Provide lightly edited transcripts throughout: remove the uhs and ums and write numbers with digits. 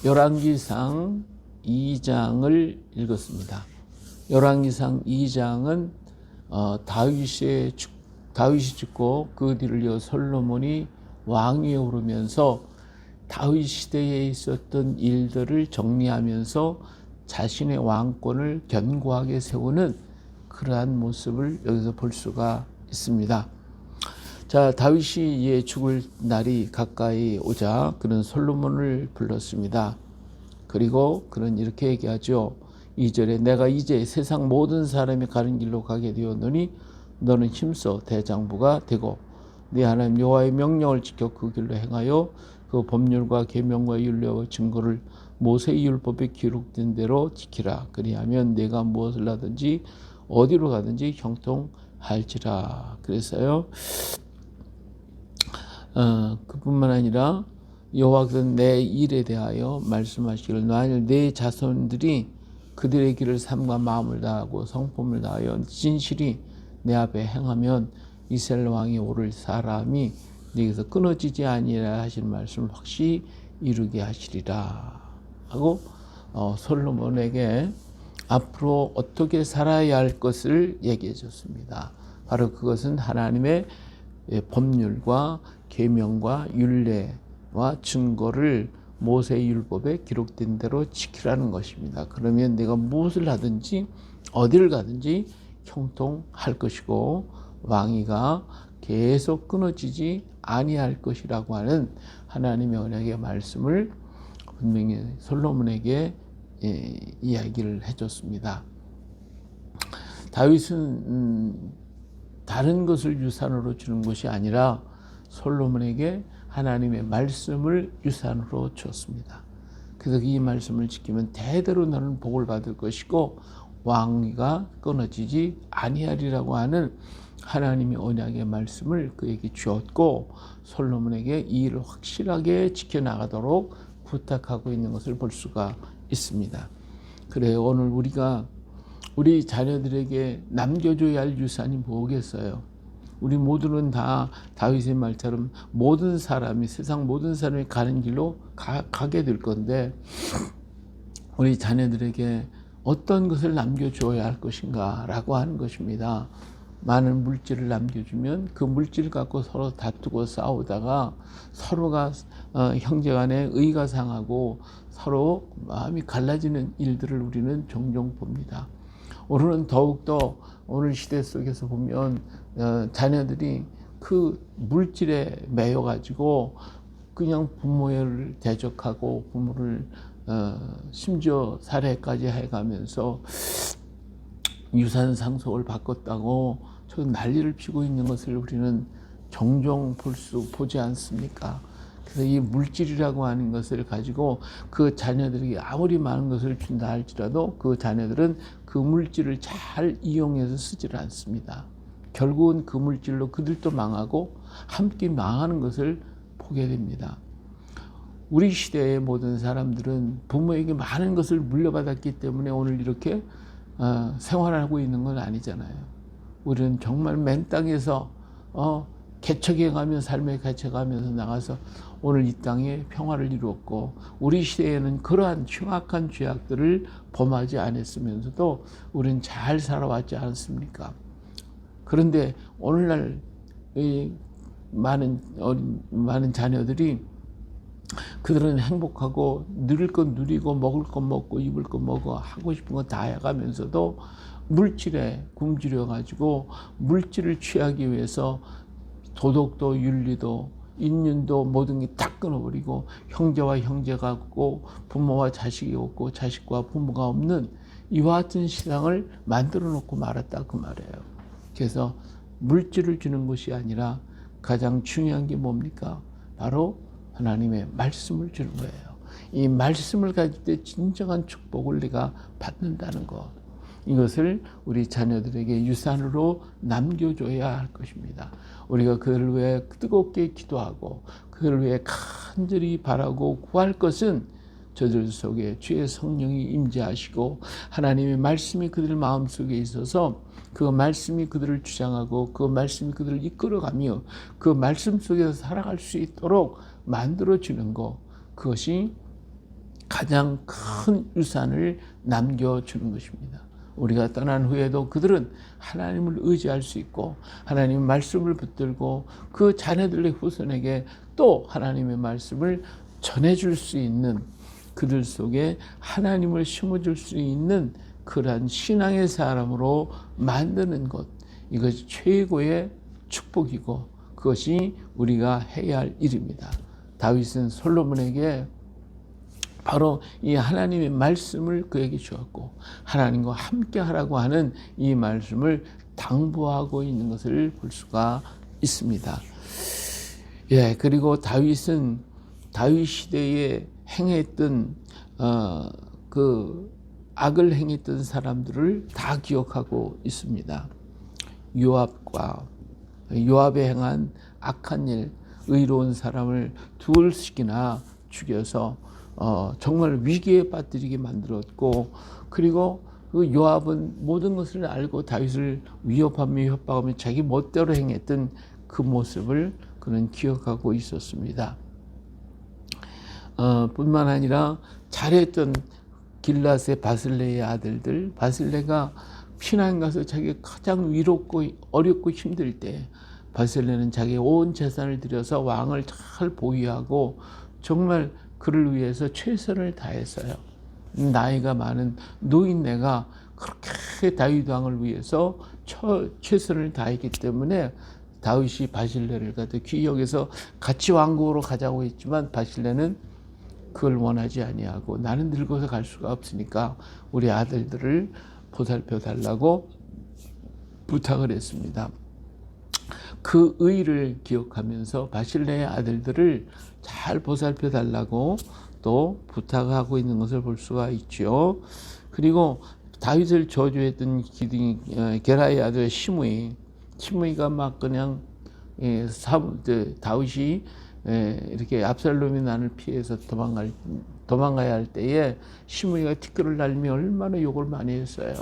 열왕기상 2장을 읽었습니다. 열왕기상 2장은 다윗이 죽고 그 뒤를 이어 솔로몬이 왕위에 오르면서 다윗 시대에 있었던 일들을 정리하면서 자신의 왕권을 견고하게 세우는 그러한 모습을 여기서 볼 수가 있습니다. 자, 다윗이 이제 죽을 날이 가까이 오자 그는 솔로몬을 불렀습니다. 그리고 그는 이렇게 얘기하죠. 2절에 내가 이제 세상 모든 사람이 가는 길로 가게 되었노니 너는 힘써 대장부가 되고 네 하나님 여호와의 명령을 지켜 그 길로 행하여 그 법률과 계명과 율례와 증거를 모세의 율법에 기록된 대로 지키라. 그리하면 내가 무엇을 하든지 어디로 가든지 형통할지라. 그래서요. 그뿐만 아니라 여호와께서 내 일에 대하여 말씀하시기를 만일 내 자손들이 그들의 길을 삶과 마음을 다하고 성품을 다하여 진실이 내 앞에 행하면 이스라엘 왕이 오를 사람이 네게서 끊어지지 아니하리라 하신 말씀을 확실히 이루게 하시리라 하고 솔로몬에게 앞으로 어떻게 살아야 할 것을 얘기해 줬습니다. 바로 그것은 하나님의 법률과 계명과 율례와 증거를 모세의 율법에 기록된 대로 지키라는 것입니다. 그러면 내가 무엇을 하든지 어디를 가든지 형통할 것이고 왕위가 계속 끊어지지 아니할 것이라고 하는 하나님의 언약의 말씀을 분명히 솔로몬에게 이야기를 해줬습니다. 다윗은 다른 것을 유산으로 주는 것이 아니라 솔로몬에게 하나님의 말씀을 유산으로 주었습니다. 그래서 이 말씀을 지키면 대대로 너는 복을 받을 것이고 왕위가 끊어지지 아니하리라고 하는 하나님의 언약의 말씀을 그에게 주었고 솔로몬에게 이 일을 확실하게 지켜나가도록 부탁하고 있는 것을 볼 수가 있습니다. 그래요. 오늘 우리가 우리 자녀들에게 남겨줘야 할 유산이 뭐겠어요? 우리 모두는 다 다윗의 말처럼 모든 사람이 세상 모든 사람이 가는 길로 가게 될 건데 우리 자녀들에게 어떤 것을 남겨줘야 할 것인가 라고 하는 것입니다. 많은 물질을 남겨주면 그 물질을 갖고 서로 다투고 싸우다가 서로가 형제간에 의가 상하고 서로 마음이 갈라지는 일들을 우리는 종종 봅니다. 오늘은 더욱더 오늘 시대 속에서 보면 자녀들이 그 물질에 매여 가지고 그냥 부모를 대적하고 부모를 심지어 살해까지 해가면서 유산 상속을 바꿨다고 저 난리를 피고 있는 것을 우리는 종종 보지 않습니까? 그래서 이 물질이라고 하는 것을 가지고 그 자녀들에게 아무리 많은 것을 준다 할지라도 그 자녀들은 그 물질을 잘 이용해서 쓰질 않습니다. 결국은 그 물질로 그들도 망하고 함께 망하는 것을 보게 됩니다. 우리 시대의 모든 사람들은 부모에게 많은 것을 물려받았기 때문에 오늘 이렇게 생활하고 있는 건 아니잖아요. 우리는 정말 맨 땅에서 개척해가며 삶을 개척하면서 나가서 오늘 이 땅에 평화를 이루었고 우리 시대에는 그러한 흉악한 죄악들을 범하지 않았으면서도 우리는 잘 살아왔지 않습니까? 그런데 오늘날 이 많은 자녀들이 그들은 행복하고 누릴 건 누리고 먹을 건 먹고 입을 건 먹어 하고 싶은 거 다 해가면서도 물질에 굶주려 가지고 물질을 취하기 위해서 도덕도 윤리도 인륜도 모든 게 다 끊어버리고 형제와 형제가 없고 부모와 자식이 없고 자식과 부모가 없는 이와 같은 세상을 만들어 놓고 말았다 그 말이에요. 그래서 물질을 주는 것이 아니라 가장 중요한 게 뭡니까? 바로 하나님의 말씀을 주는 거예요. 이 말씀을 가질 때 진정한 축복을 내가 받는다는 것. 이것을 우리 자녀들에게 유산으로 남겨줘야 할 것입니다. 우리가 그를 위해 뜨겁게 기도하고 그를 위해 간절히 바라고 구할 것은 저들 속에 주의 성령이 임재하시고 하나님의 말씀이 그들 마음속에 있어서 그 말씀이 그들을 주장하고 그 말씀이 그들을 이끌어가며 그 말씀 속에서 살아갈 수 있도록 만들어주는 것, 그것이 가장 큰 유산을 남겨주는 것입니다. 우리가 떠난 후에도 그들은 하나님을 의지할 수 있고 하나님의 말씀을 붙들고 그 자녀들의 후손에게 또 하나님의 말씀을 전해줄 수 있는, 그들 속에 하나님을 심어줄 수 있는 그러한 신앙의 사람으로 만드는 것, 이것이 최고의 축복이고 그것이 우리가 해야 할 일입니다. 다윗은 솔로몬에게 바로 이 하나님의 말씀을 그에게 주었고 하나님과 함께 하라고 하는 이 말씀을 당부하고 있는 것을 볼 수가 있습니다. 예, 그리고 다윗은 다윗 시대에 행했던 그 악을 행했던 사람들을 다 기억하고 있습니다. 요압에 행한 악한 일, 의로운 사람을 둘씩이나 죽여서 정말 위기에 빠뜨리게 만들었고, 그리고 그 요압은 모든 것을 알고 다윗을 위협하며 협박하며 자기 멋대로 행했던 그 모습을 그는 기억하고 있었습니다. 뿐만 아니라 잘했던 길앗의 바슬레의 아들들, 바슬레가 피난 가서 자기가 가장 위롭고 어렵고 힘들 때 바슬레는 자기의 온 재산을 들여서 왕을 잘 보위하고 정말 그를 위해서 최선을 다했어요. 나이가 많은 노인네가 그렇게 다윗 왕을 위해서 최선을 다했기 때문에 다윗이 바실레를 갖다 귀역해서 같이 왕국으로 가자고 했지만 바실레는 그걸 원하지 아니하고 나는 늙어서 갈 수가 없으니까 우리 아들들을 보살펴 달라고 부탁을 했습니다. 그 의를 기억하면서 바실레의 아들들을 잘 보살펴 달라고 또 부탁하고 있는 것을 볼 수가 있죠. 그리고 다윗을 저주했던 게라의 아들 시므이가 막 그냥 다윗이 이렇게 absalom이 난을 피해서 도망가야 할 때에 시므이가 티끌을 날리며 얼마나 욕을 많이 했어요.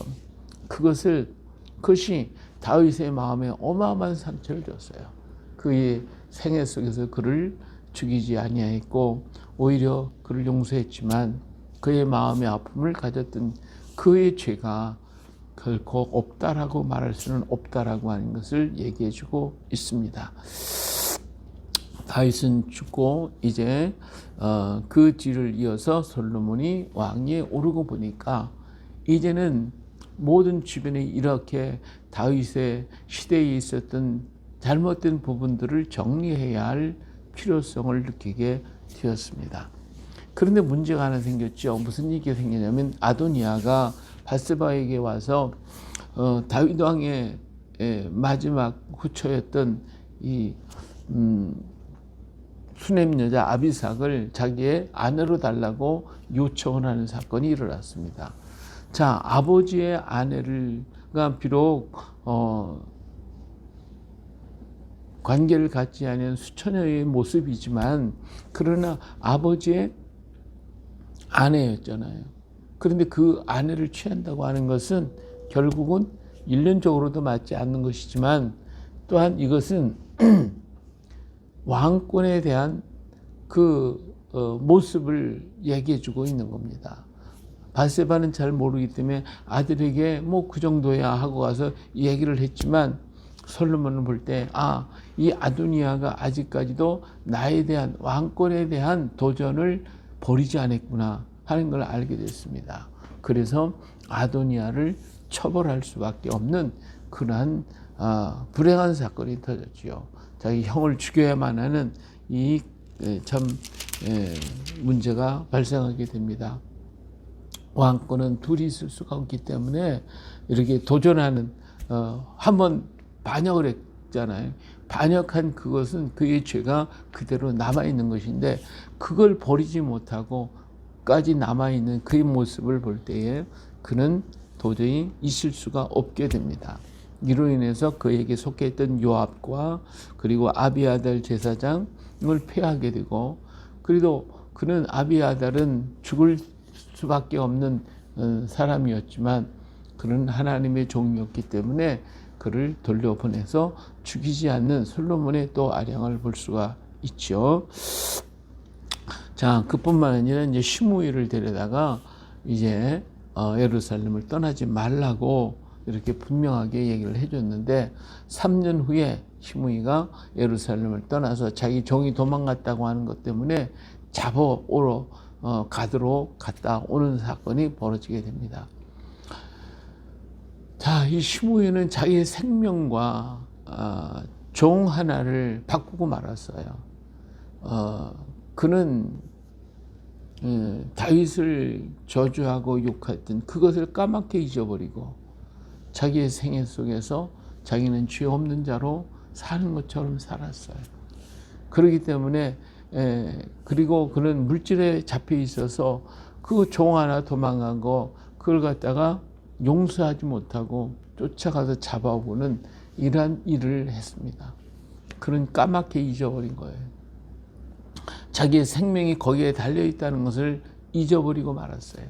그것이 다윗의 마음에 어마어마한 상처를 줬어요. 그의 생애 속에서 그를 죽이지 아니하였고 오히려 그를 용서했지만 그의 마음의 아픔을 가졌던 그의 죄가 결코 없다라고 말할 수는 없다라고 하는 것을 얘기해주고 있습니다. 다윗은 죽고 이제 그 뒤를 이어서 솔로몬이 왕위에 오르고 보니까 이제는 모든 주변에 이렇게 다윗의 시대에 있었던 잘못된 부분들을 정리해야 할 필요성을 느끼게 되었습니다. 그런데 문제가 하나 생겼죠. 무슨 얘기가 생기냐면 아도니아가 밧세바에게 와서 다윗 왕의 마지막 후처였던 이 수넴 여자 아비삭을 자기의 아내로 달라고 요청을 하는 사건이 일어났습니다. 자, 아버지의 아내가 비록 관계를 갖지 않은 수처녀의 모습이지만 그러나 아버지의 아내였잖아요. 그런데 그 아내를 취한다고 하는 것은 결국은 일륜적으로도 맞지 않는 것이지만 또한 이것은 왕권에 대한 그 모습을 얘기해주고 있는 겁니다. 밧세바는 잘 모르기 때문에 아들에게 뭐 그 정도야 하고 가서 얘기를 했지만 솔로몬은 볼 때 이 아도니아가 아직까지도 나에 대한 왕권에 대한 도전을 버리지 않았구나 하는 걸 알게 됐습니다. 그래서 아도니아를 처벌할 수밖에 없는 그러한 불행한 사건이 터졌지요. 자기 형을 죽여야만 하는 이 참 문제가 발생하게 됩니다. 왕권은 둘이 있을 수가 없기 때문에 이렇게 도전하는 한번 반역을 했잖아요. 반역한 그것은 그의 죄가 그대로 남아있는 것인데 그걸 버리지 못하고까지 남아있는 그의 모습을 볼 때에 그는 도저히 있을 수가 없게 됩니다. 이로 인해서 그에게 속해있던 요압과 그리고 아비아달 제사장을 폐하게 되고, 그래도 그는 아비아달은 죽을 수밖에 없는 사람이었지만 그는 하나님의 종이었기 때문에 그를 돌려보내서 죽이지 않는 솔로몬의 또 아량을 볼 수가 있죠. 자, 그뿐만 아니라 이제 시므이를 데려다가 이제 예루살렘을 떠나지 말라고 이렇게 분명하게 얘기를 해줬는데 3년 후에 시므이가 예루살렘을 떠나서 자기 종이 도망갔다고 하는 것 때문에 잡아오러 가도록 갔다 오는 사건이 벌어지게 됩니다. 자, 이 시므이는 자기의 생명과 종 하나를 바꾸고 말았어요. 그는 다윗을 저주하고 욕했던 그것을 까맣게 잊어버리고 자기의 생애 속에서 자기는 죄 없는 자로 사는 것처럼 살았어요. 그렇기 때문에 그리고 그는 물질에 잡혀 있어서 그 종 하나 도망간 거 그걸 갖다가 용서하지 못하고 쫓아가서 잡아오고는 이러한 일을 했습니다. 그는 까맣게 잊어버린 거예요. 자기의 생명이 거기에 달려있다는 것을 잊어버리고 말았어요.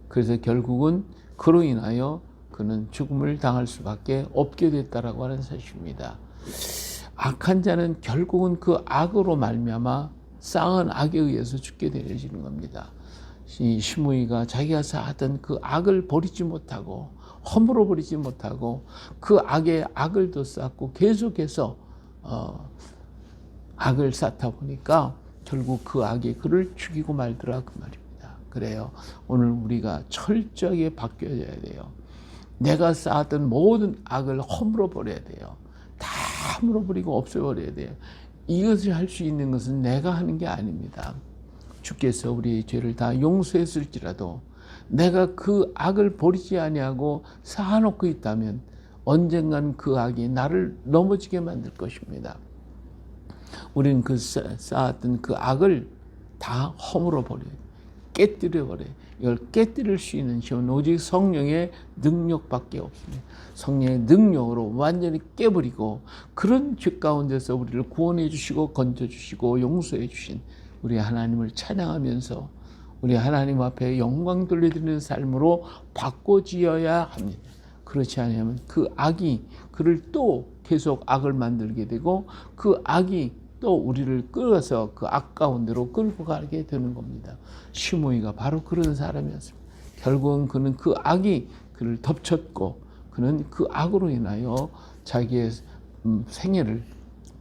그래서 결국은 그로 인하여 그는 죽음을 당할 수밖에 없게 됐다라고 하는 사실입니다. 악한 자는 결국은 그 악으로 말미암아 쌓은 악에 의해서 죽게 되어지는 겁니다. 이 시므이가 자기가 쌓았던 그 악을 버리지 못하고 허물어 버리지 못하고 그 악에 악을 더 쌓고 계속해서 악을 쌓다 보니까 결국 그 악이 그를 죽이고 말더라 그 말입니다. 그래요. 오늘 우리가 철저하게 바뀌어야 돼요. 내가 쌓았던 모든 악을 허물어 버려야 돼요. 다 허물어 버리고 없애 버려야 돼요. 이것을 할 수 있는 것은 내가 하는 게 아닙니다. 주께서 우리의 죄를 다 용서했을지라도 내가 그 악을 버리지 아니하고 쌓아놓고 있다면 언젠간 그 악이 나를 넘어지게 만들 것입니다. 우리는 그 쌓았던 그 악을 다 허물어 버려요. 깨뜨려 버려요. 이걸 깨뜨릴 수 있는 힘은 오직 성령의 능력밖에 없습니다. 성령의 능력으로 완전히 깨버리고 그런 죄 가운데서 우리를 구원해 주시고 건져 주시고 용서해 주신 우리 하나님을 찬양하면서 우리 하나님 앞에 영광 돌려드리는 삶으로 바꿔지어야 합니다. 그렇지 않으면 그 악이 그를 또 계속 악을 만들게 되고 그 악이 또 우리를 끌어서 그 악 가운데로 끌고 가게 되는 겁니다. 시므이가 바로 그런 사람이었습니다. 결국은 그는 그 악이 그를 덮쳤고 그는 그 악으로 인하여 자기의 생애를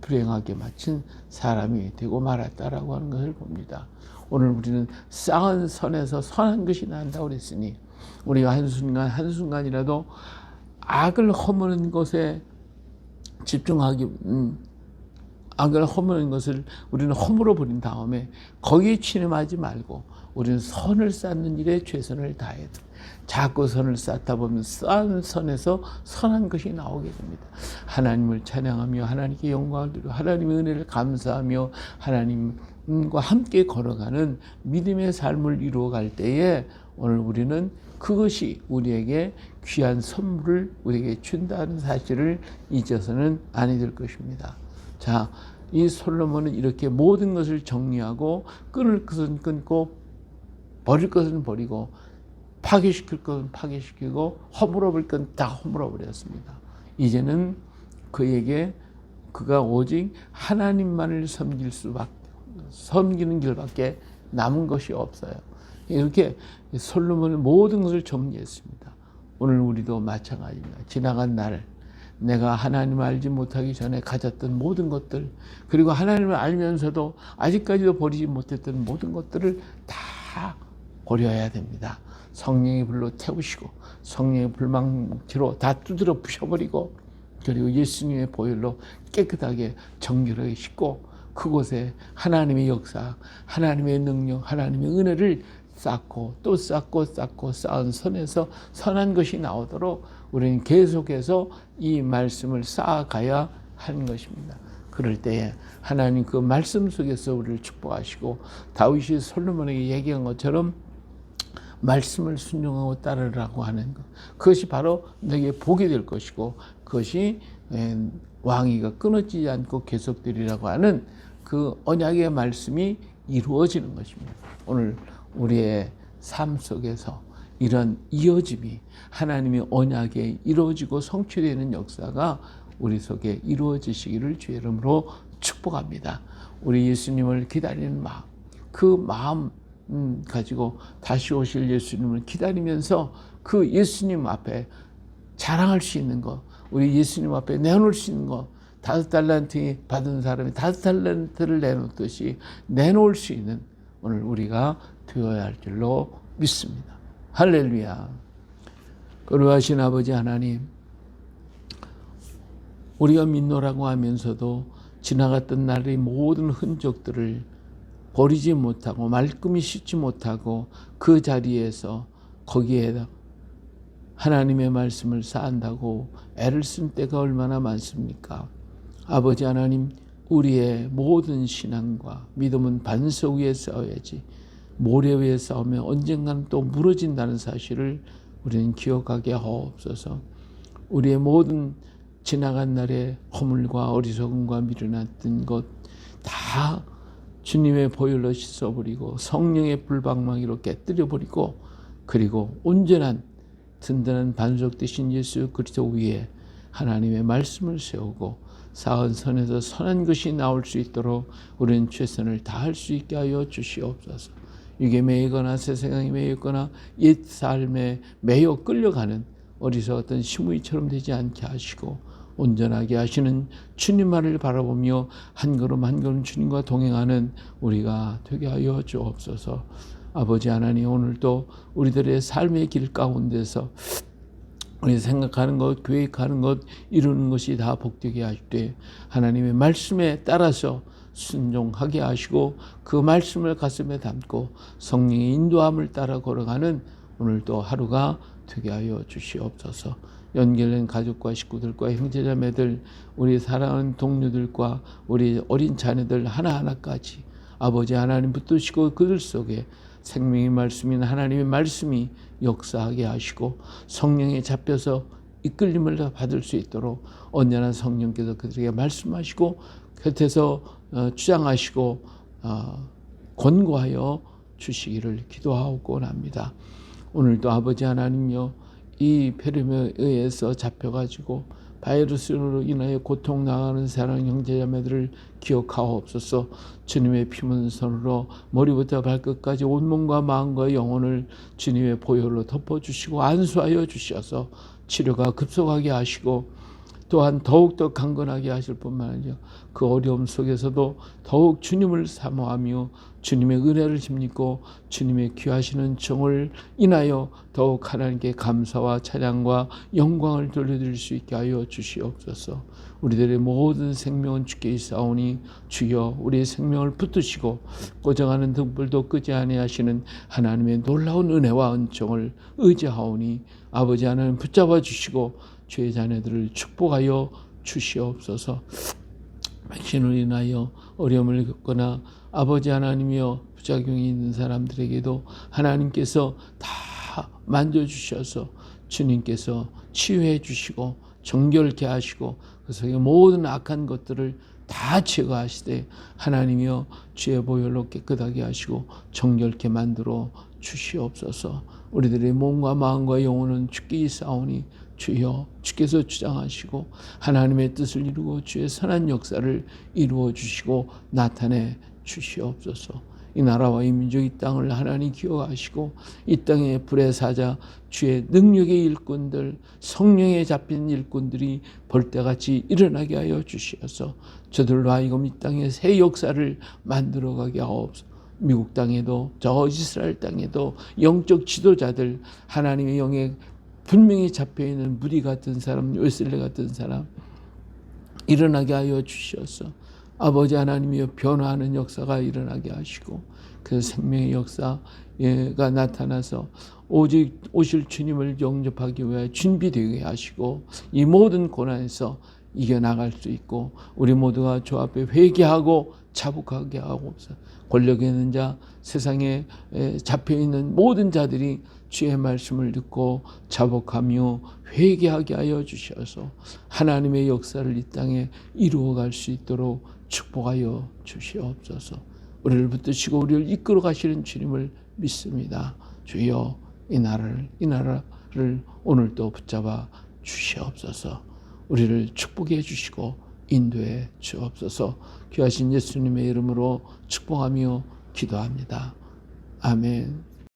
불행하게 마친 사람이 되고 말았다라고 하는 것을 봅니다. 오늘 우리는 쌓은 선에서 선한 것이 난다고 그랬으니 우리가 한순간이라도 악을 허무는 것에 집중하기 악을 허무는 것을 우리는 허물어 버린 다음에 거기에 침입하지 말고 우리는 선을 쌓는 일에 최선을 다해야 돼. 자꾸 선을 쌓다 보면 쌓은 선에서 선한 것이 나오게 됩니다. 하나님을 찬양하며 하나님께 영광을 드리고 하나님의 은혜를 감사하며 하나님과 함께 걸어가는 믿음의 삶을 이루어갈 때에 오늘 우리는 그것이 우리에게 귀한 선물을 우리에게 준다는 사실을 잊어서는 아니 될 것입니다. 자, 이 솔로몬은 이렇게 모든 것을 정리하고 끊을 것은 끊고 버릴 것은 버리고 파괴시킬 것은 파괴시키고 허물어 버릴 건 다 허물어 버렸습니다. 이제는 그에게 그가 오직 하나님만을 섬기는 길밖에 남은 것이 없어요. 이렇게 솔로몬은 모든 것을 정리했습니다. 오늘 우리도 마찬가지입니다. 지나간 날 내가 하나님을 알지 못하기 전에 가졌던 모든 것들 그리고 하나님을 알면서도 아직까지도 버리지 못했던 모든 것들을 다 버려야 됩니다. 성령의 불로 태우시고 성령의 불망치로 다 두드려 부셔버리고 그리고 예수님의 보혈로 깨끗하게 정결하게 씻고 그곳에 하나님의 역사, 하나님의 능력, 하나님의 은혜를 쌓고 또 쌓고 쌓은 선에서 선한 것이 나오도록 우리는 계속해서 이 말씀을 쌓아가야 하는 것입니다. 그럴 때에 하나님 그 말씀 속에서 우리를 축복하시고 다윗이 솔로몬에게 얘기한 것처럼 말씀을 순종하고 따르라고 하는 것, 그것이 바로 내게 복이 될 것이고 그것이 왕위가 끊어지지 않고 계속되리라고 하는 그 언약의 말씀이 이루어지는 것입니다. 오늘 우리의 삶 속에서 이런 이어짐이 하나님의 언약에 이루어지고 성취되는 역사가 우리 속에 이루어지시기를 주의 이름으로 축복합니다. 우리 예수님을 기다리는 마음, 그 마음 가지고 다시 오실 예수님을 기다리면서 그 예수님 앞에 자랑할 수 있는 것, 우리 예수님 앞에 내놓을 수 있는 것, 5달란트 받은 사람이 5달란트를 내놓듯이 내놓을 수 있는 오늘 우리가 되어야 할 줄로 믿습니다. 할렐루야. 거룩하신 아버지 하나님, 우리가 믿노라고 하면서도 지나갔던 날의 모든 흔적들을 버리지 못하고 말끔히 씻지 못하고 그 자리에서 거기에 하나님의 말씀을 쌓는다고 애를 쓴 때가 얼마나 많습니까? 아버지 하나님, 우리의 모든 신앙과 믿음은 반석 위에 쌓아야지 모래 위에 쌓으면 언젠가는 또 무너진다는 사실을 우리는 기억하게 하옵소서. 우리의 모든 지나간 날의 허물과 어리석음과 미련했던 것 다 주님의 보혈로 씻어버리고 성령의 불방망이로 깨뜨려버리고, 그리고 온전한 든든한 반석 되신 예수 그리스도 위에 하나님의 말씀을 세우고 사은 선에서 선한 것이 나올 수 있도록 우리는 최선을 다할 수 있게 하여 주시옵소서. 육에 매이거나 세상에 매이거나 옛 삶에 매여 끌려가는 어리석었던 시므이처럼 되지 않게 하시고 온전하게 하시는 주님만을 바라보며 한 걸음 한 걸음 주님과 동행하는 우리가 되게 하여 주옵소서. 아버지 하나님, 오늘도 우리들의 삶의 길 가운데서 우리 생각하는 것, 계획하는 것, 이루는 것이 다 복되게 하실 때 하나님의 말씀에 따라서 순종하게 하시고 그 말씀을 가슴에 담고 성령의 인도함을 따라 걸어가는 오늘도 하루가 되게 하여 주시옵소서. 연결된 가족과 식구들과 형제자매들, 우리 사랑하는 동료들과 우리 어린 자녀들 하나하나까지 아버지 하나님 붙드시고 그들 속에 생명의 말씀인 하나님의 말씀이 역사하게 하시고 성령에 잡혀서 이끌림을 받을 수 있도록 언제나 성령께서 그들에게 말씀하시고 곁에서 주장하시고 권고하여 주시기를 기도하고 합니다. 오늘도 아버지 하나님요, 이 폐렴에 의해서 잡혀가지고 바이러스로 인하여 고통 당하는 사랑 형제자매들을 기억하옵소서. 주님의 피문 손으로 머리부터 발끝까지 온몸과 마음과 영혼을 주님의 보혈로 덮어주시고 안수하여 주셔서 치료가 급속하게 하시고 또한 더욱더 강건하게 하실 뿐만 아니라 그 어려움 속에서도 더욱 주님을 사모하며 주님의 은혜를 힘입고 주님의 귀하시는 정을 인하여 더욱 하나님께 감사와 찬양과 영광을 돌려드릴 수 있게 하여 주시옵소서. 우리들의 모든 생명은 주께 있사오니 주여 우리의 생명을 붙드시고 고정하는 등불도 끄지 아니하시는 하나님의 놀라운 은혜와 은총을 의지하오니 아버지 하나님 붙잡아 주시고 주의 자녀들을 축복하여 주시옵소서. 백신으로 인하여 어려움을 겪거나 아버지 하나님이여 부작용이 있는 사람들에게도 하나님께서 다 만져주셔서 주님께서 치유해 주시고 정결케 하시고 그 속에 모든 악한 것들을 다 제거하시되 하나님이여 주의 보혈로 깨끗하게 하시고 정결케 만들어 주시옵소서. 우리들의 몸과 마음과 영혼은 주께 있사오니 주여 주께서 주장하시고 하나님의 뜻을 이루고 주의 선한 역사를 이루어 주시고 나타내 주시옵소서. 이 나라와 이 민족 이 땅을 하나님 기억하시고 이 땅의 불의 사자 주의 능력의 일꾼들 성령에 잡힌 일꾼들이 벌떼같이 일어나게 하여 주시어서 저들로 하여금 이 땅에 새 역사를 만들어가게 하옵소서. 미국 땅에도 저 이스라엘 땅에도 영적 지도자들 하나님의 영에 분명히 잡혀있는 무리 같은 사람, 웨슬레 같은 사람 일어나게 하여 주시어서 아버지 하나님이여 변화하는 역사가 일어나게 하시고 그 생명의 역사가 나타나서 오직 오실 주님을 영접하기 위해 준비되게 하시고 이 모든 고난에서 이겨나갈 수 있고 우리 모두가 주 앞에 회개하고 자복하게 하고 권력 있는 자 세상에 잡혀있는 모든 자들이 주의 말씀을 듣고 자복하며 회개하게 하여 주셔서 하나님의 역사를 이 땅에 이루어갈 수 있도록 축복하여 주시옵소서. 우리를 붙드시고 우리를 이끌어 가시는 주님을 믿습니다. 주여 이 나라를 오늘도 붙잡아 주시옵소서. 우리를 축복해 주시고 인도해 주옵소서. 귀하신 예수님의 이름으로 축복하며 기도합니다. 아멘.